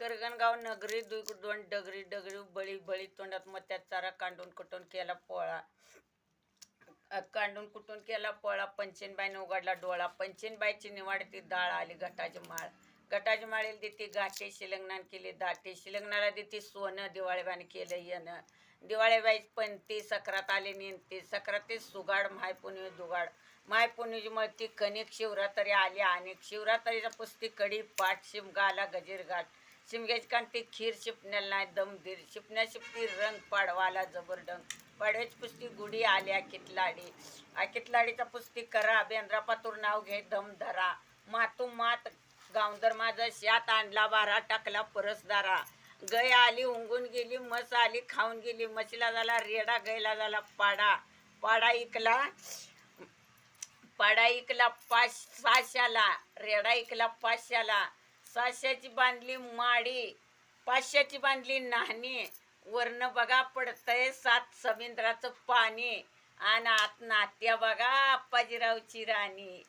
करगणगाव नगरी दोन डगरी डगरी बळी बळी तोंडात मग त्यात चारा कांडून कुटून केला पोळा. कांडून कुटून केला पोळा. पंचीनबाईने उघडला डोळा. पंचीनबाईची निवाडती डाळ आली घटाची माळ. घटाची माळेला देती गाठी शिलंगणान केली दाटी. शिलंगणाला देती सोनं दिवाळीबाईने केलं येणं. दिवाळीबाई पंती सकरात आली नेनती. सकराती सुगाड मायपुनी दुगाड. मायपुनीची मळती कणिक. शिवरात्री आली अनेक. शिवरात्रीचा पुस्ती कडी पाठ. शिमगा आला गजीर घाट. शिमग्याची कांती खीर. शिपण्याला नाही दमधीर. शिपण्या शिपती रंग पाडवाला जबरदंग. पाडव्याची पुस्ती गुढी आली अकितलाडी. अकितलाडीचा पुस्ती करा. बेंद्रापातूर नाव घे दम धरा. मातू मात गावंदर माझं शात आणला बारा. टाकला परसदारा. गय आली उंगून गेली. मस आली खाऊन गेली. म्हशीला झाला रेडा. गयला झाला पाडा. पाडा इकला 500ला. रेडा इकला 500ला. 600ची बांधली माडी. 500ची बांधली नाणी. वरनं बघा पडतंय 7 समुद्राचं पाणी. आणि आत नात्या बघा आप्पाजीरावची राणी.